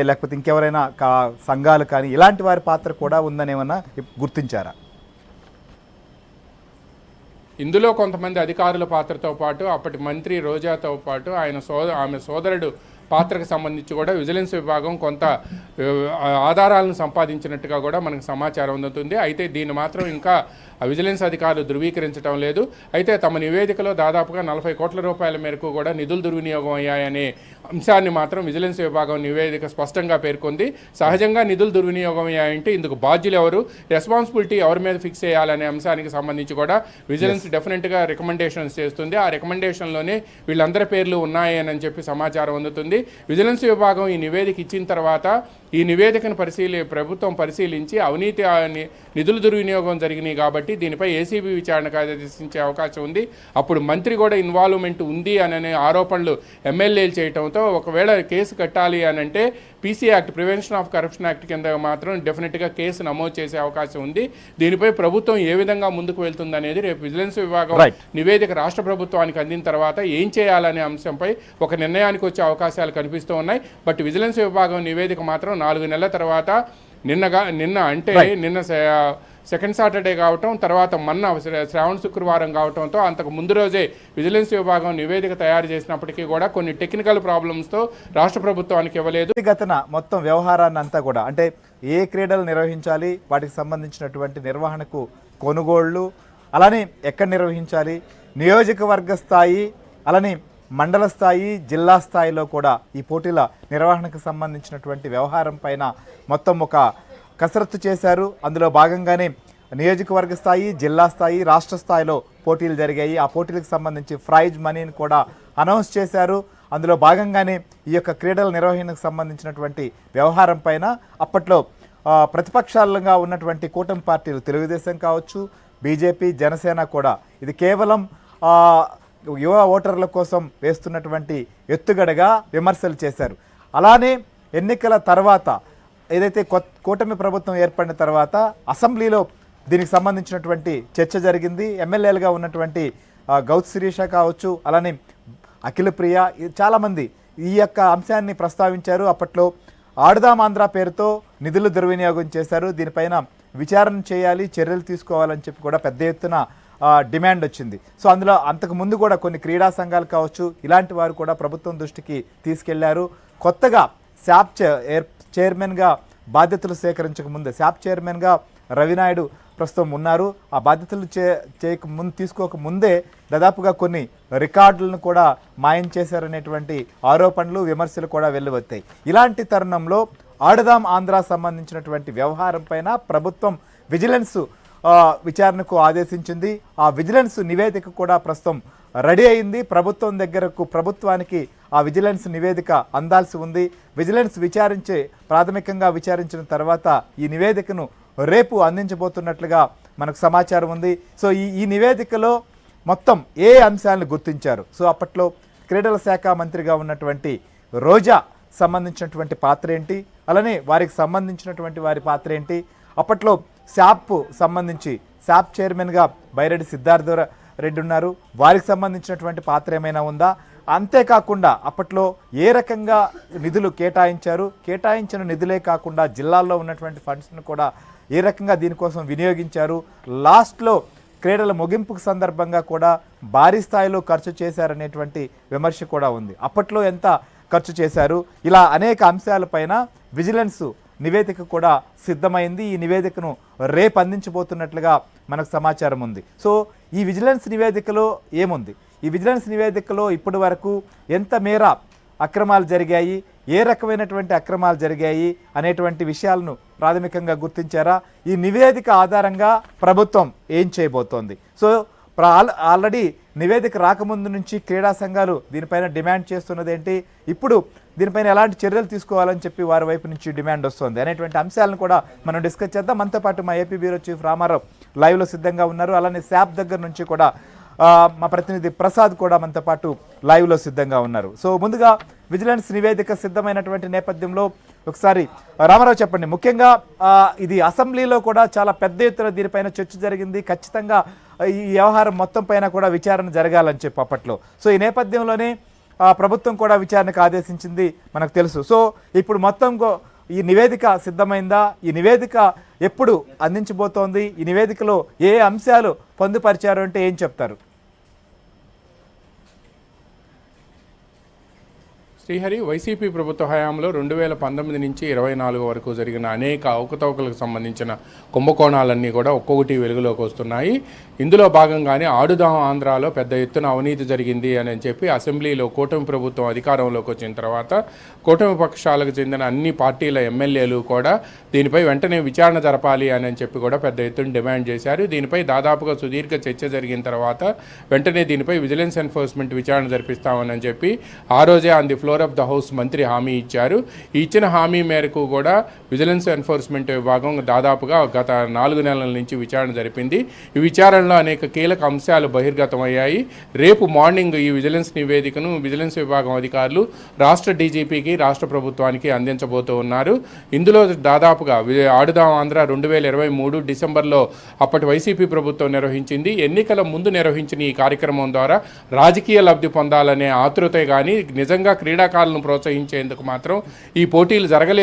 లేకపోతే ఇంకెవరైనా సంఘాలు కానీ ఇలాంటి వారి పాత్ర కూడా ఉందని ఏమన్నా గుర్తించారా? ఇందులో కొంతమంది అధికారుల పాత్రతో పాటు అప్పటి మంత్రి రోజాతో పాటు ఆమె సోదరుడు పాత్రకు సంబంధించి కూడా విజిలెన్స్ విభాగం కొంత ఆధారాలను సంపాదించినట్టుగా కూడా మనకు సమాచారం అందుతుంది. అయితే దీన్ని మాత్రం ఇంకా విజిలెన్స్ అధికారులు ధృవీకరించడం లేదు. అయితే తమ నివేదికలో దాదాపుగా 40 కోట్ల రూపాయల మేరకు కూడా నిధులు దుర్వినియోగం అయ్యాయనే అంశాన్ని మాత్రం విజిలెన్స్ విభాగం నివేదిక స్పష్టంగా పేర్కొంది. సహజంగా నిధులు దుర్వినియోగం అయ్యాయంటే ఇందుకు బాధ్యులు ఎవరు, రెస్పాన్సిబిలిటీ ఎవరి మీద ఫిక్స్ చేయాలనే అంశానికి సంబంధించి కూడా విజిలెన్స్ డెఫినెట్గా రికమెండేషన్స్ చేస్తుంది. ఆ రికమెండేషన్లోనే వీళ్ళందరి పేర్లు ఉన్నాయని చెప్పి సమాచారం అందుతుంది. విజిలెన్స్ విభాగం ఈ నివేదిక ఇచ్చిన తర్వాత ఈ నివేదికను ప్రభుత్వం పరిశీలించి అవినీతి నిధుల దుర్వినియోగం జరిగినాయి కాబట్టి దీనిపై ఏసీబీ విచారణకు ఆదేశించే అవకాశం ఉంది. అప్పుడు మంత్రి కూడా ఇన్వాల్వ్మెంట్ ఉంది అనే ఆరోపణలు ఎమ్మెల్యేలు చేయడంతో ఒకవేళ కేసు కట్టాలి అని అంటే PC act, prevention of corruption act కింద మాత్రం డెఫినెట్గా కేసు నమోదు చేసే అవకాశం ఉంది. దీనిపై ప్రభుత్వం ఏ విధంగా ముందుకు వెళ్తుంది అనేది రేపు విజిలెన్స్ విభాగం నివేదిక రాష్ట్ర ప్రభుత్వానికి అందిన తర్వాత ఏం చేయాలనే అంశంపై ఒక నిర్ణయానికి వచ్చే అవకాశాలు కనిపిస్తూ ఉన్నాయి. బట్ విజిలెన్స్ విభాగం నివేదిక మాత్రం 4 నెలల తర్వాత నిన్న సెకండ్ సాటర్డే కావటం, తర్వాత శ్రావణ శుక్రవారం కావటంతో అంతకు ముందు రోజే విజిలెన్స్ విభాగం నివేదిక తయారు చేసినప్పటికీ కూడా కొన్ని టెక్నికల్ ప్రాబ్లమ్స్తో రాష్ట్ర ప్రభుత్వానికి ఇవ్వలేదు. గతన మొత్తం వ్యవహారాన్ని అంతా కూడా అంటే ఏ క్రీడలు నిర్వహించాలి, వాటికి సంబంధించినటువంటి నిర్వహణకు కొనుగోళ్లు, అలానే ఎక్కడ నిర్వహించాలి, నియోజకవర్గ స్థాయి, అలానే మండల స్థాయి, జిల్లా స్థాయిలో కూడా ఈ పోటీల నిర్వహణకు సంబంధించినటువంటి వ్యవహారం పైన మొత్తం ఒక కసరత్తు చేశారు. అందులో భాగంగానే నియోజకవర్గ స్థాయి, జిల్లా స్థాయి, రాష్ట్ర స్థాయిలో పోటీలు జరిగాయి. ఆ పోటీలకు సంబంధించి ప్రైజ్ మనీని కూడా అనౌన్స్ చేశారు. అందులో భాగంగానే ఈ యొక్క క్రీడల నిర్వహణకు సంబంధించినటువంటి వ్యవహారం పైన అప్పట్లో ప్రతిపక్షాలుగా ఉన్నటువంటి కూటమి పార్టీలు తెలుగుదేశం కావచ్చు, బీజేపీ, జనసేన కూడా ఇది కేవలం యువ ఓటర్ల కోసం వేస్తున్నటువంటి ఎత్తుగడగా విమర్శలు చేశారు. అలానే ఎన్నికల తర్వాత ఏదైతే కూటమి ప్రభుత్వం ఏర్పడిన తర్వాత అసెంబ్లీలో దీనికి సంబంధించినటువంటి చర్చ జరిగింది. ఎమ్మెల్యేలుగా ఉన్నటువంటి గౌత్ శిరీష కావచ్చు, అలానే అఖిల ప్రియ, చాలామంది ఈ యొక్క అంశాన్ని ప్రస్తావించారు. అప్పట్లో ఆడుదాం ఆంధ్ర పేరుతో నిధులు దుర్వినియోగం చేశారు, దీనిపైన విచారణ చేయాలి, చర్యలు తీసుకోవాలని చెప్పి కూడా పెద్ద ఎత్తున డిమాండ్ వచ్చింది. సో అందులో అంతకు ముందు కూడా కొన్ని క్రీడా సంఘాలు కావచ్చు, ఇలాంటి వారు కూడా ప్రభుత్వం దృష్టికి తీసుకెళ్లారు. కొత్తగా శాప్ చైర్మన్గా బాధ్యతలు సేకరించక ముందే శాప్ చైర్మన్గా రవినాయుడు ప్రస్తుతం ఉన్నారు. ఆ బాధ్యతలు తీసుకోక ముందే దాదాపుగా కొన్ని రికార్డులను కూడా మాయం చేశారనేటువంటి ఆరోపణలు, విమర్శలు కూడా వెల్లువెత్తాయి. ఇలాంటి తరుణంలో ఆడుదాం ఆంధ్ర సంబంధించినటువంటి వ్యవహారం పైన ప్రభుత్వం విజిలెన్స్ విచారణకు ఆదేశించింది. ఆ విజిలెన్స్ నివేదిక కూడా ప్రస్తుతం రెడీ అయింది. ప్రభుత్వానికి ఆ విజిలెన్స్ నివేదిక అందాల్సి ఉంది. విజిలెన్స్ ప్రాథమికంగా విచారించిన తర్వాత ఈ నివేదికను రేపు అందించబోతున్నట్లుగా మనకు సమాచారం ఉంది. సో ఈ నివేదికలో మొత్తం ఏ అంశాలను గుర్తించారు? సో అప్పట్లో క్రీడల శాఖ మంత్రిగా ఉన్నటువంటి రోజా సంబంధించినటువంటి పాత్ర ఏంటి, అలానే వారికి సంబంధించినటువంటి వారి పాత్ర ఏంటి, అప్పట్లో శాప్ చైర్మన్గా బైరెడ్డి సిద్ధార్థ రెడ్డి ఉన్నారు, వారికి సంబంధించినటువంటి పాత్ర ఏమైనా ఉందా? అంతేకాకుండా అప్పట్లో ఏ రకంగా నిధులు కేటాయించిన నిధులే కాకుండా జిల్లాల్లో ఉన్నటువంటి ఫండ్స్ను కూడా ఏ రకంగా దీనికోసం వినియోగించారు, లాస్ట్లో క్రీడల ముగింపు సందర్భంగా కూడా భారీ స్థాయిలో ఖర్చు చేశారనేటువంటి విమర్శ కూడా ఉంది. అప్పట్లో ఎంత ఖర్చు చేశారు, ఇలా అనేక అంశాలపైన విజిలెన్స్ నివేదిక కూడా సిద్ధమైంది. ఈ నివేదికను రేపు అందించబోతున్నట్లుగా మనకు సమాచారం ఉంది. సో ఈ విజిలెన్స్ నివేదికలో ఏముంది, ఈ విజిలెన్స్ నివేదికలో ఇప్పటి వరకు ఎంత మేర అక్రమాలు జరిగాయి, ఏ రకమైనటువంటి అక్రమాలు జరిగాయి అనేటువంటి విషయాలను ప్రాథమికంగా గుర్తించారా? ఈ నివేదిక ఆధారంగా ప్రభుత్వం ఏం చేయబోతోంది? సో ఆల్రెడీ నివేదిక రాకముందు నుంచి క్రీడా సంఘాలు దీనిపైన డిమాండ్ చేస్తున్నది ఏంటి, ఇప్పుడు దీనిపైన ఎలాంటి చర్యలు తీసుకోవాలని చెప్పి వారి వైపు నుంచి డిమాండ్ వస్తుంది అనేటువంటి అంశాలను కూడా మనం డిస్కస్ చేద్దాం. మనతో పాటు మా ఏపీ బ్యూరో చీఫ్ రామారావు లైవ్లో సిద్ధంగా ఉన్నారు. అలానే శాప్ దగ్గర నుంచి కూడా మా ప్రతినిధి ప్రసాద్ కూడా మనతో పాటు లైవ్లో సిద్ధంగా ఉన్నారు. సో ముందుగా విజిలెన్స్ నివేదిక సిద్ధమైనటువంటి నేపథ్యంలో ఒకసారి రామారావు చెప్పండి, ముఖ్యంగా ఇది అసెంబ్లీలో కూడా చాలా పెద్ద ఎత్తున దీనిపైన చర్చ జరిగింది, ఖచ్చితంగా ఈ వ్యవహారం మొత్తం పైన కూడా విచారణ జరగాలని చెప్పి అప్పట్లో. సో ఈ నేపథ్యంలోనే ప్రభుత్వం కూడా విచారణకు ఆదేశించింది మనకు తెలుసు. సో ఇప్పుడు మొత్తం ఈ నివేదిక సిద్ధమైందా? ఈ నివేదిక ఎప్పుడు అందించబోతోంది? ఈ నివేదికలో ఏ అంశాలు పొందుపరిచారు అంటే ఏం చెప్తారు? శ్రీహరి, వైసీపీ ప్రభుత్వ హయాంలో 2019 నుంచి 24 వరకు జరిగిన అనేక అవకతవకలకు సంబంధించిన కుంభకోణాలన్నీ కూడా ఒక్కొక్కటి వెలుగులోకి వస్తున్నాయి. ఇందులో భాగంగానే ఆడుదాం ఆంధ్రాలో పెద్ద ఎత్తున అవినీతి జరిగింది అని చెప్పి అసెంబ్లీలో కూటమి ప్రభుత్వం అధికారంలోకి వచ్చిన తర్వాత కూటమి పక్షాలకు చెందిన అన్ని పార్టీల ఎమ్మెల్యేలు కూడా దీనిపై వెంటనే విచారణ జరపాలి అని చెప్పి కూడా పెద్ద ఎత్తున డిమాండ్ చేశారు. దీనిపై దాదాపుగా సుదీర్ఘ చర్చ జరిగిన తర్వాత వెంటనే దీనిపై విజిలెన్స్ ఎన్ఫోర్స్మెంట్ విచారణ జరిపిస్తామని చెప్పి ఆ రోజే on the floor of the house మంత్రి హామీ ఇచ్చారు. ఈ ఇచ్చిన హామీ మేరకు కూడా విజిలెన్స్ ఎన్ఫోర్స్మెంట్ విభాగం దాదాపుగా గత 4 నెలల నుంచి విచారణ జరిపింది. ఈ విచారణలో అనేక కీలక అంశాలు బహిర్గతమయ్యాయి. రేపు మార్నింగ్ ఈ విజిలెన్స్ నివేదికను విజిలెన్స్ విభాగం అధికారులు రాష్ట్ర డీజీపీకి, రాష్ట్ర ప్రభుత్వానికి అందించబోతూ ఉన్నారు. ఇందులో దాదాపుగా ఆడుదాం ఆంధ్ర 2023 డిసెంబర్లో అప్పటి వైసీపీ ప్రభుత్వం నిర్వహించింది. ఎన్నికల ముందు నిర్వహించిన ఈ కార్యక్రమం ద్వారా రాజకీయ లబ్ధి పొందాలనే ఆతృతే కానీ నిజంగా క్రీడాకారులను ప్రోత్సహించేందుకు మాత్రం ఈ పోటీలు జరగలేదు.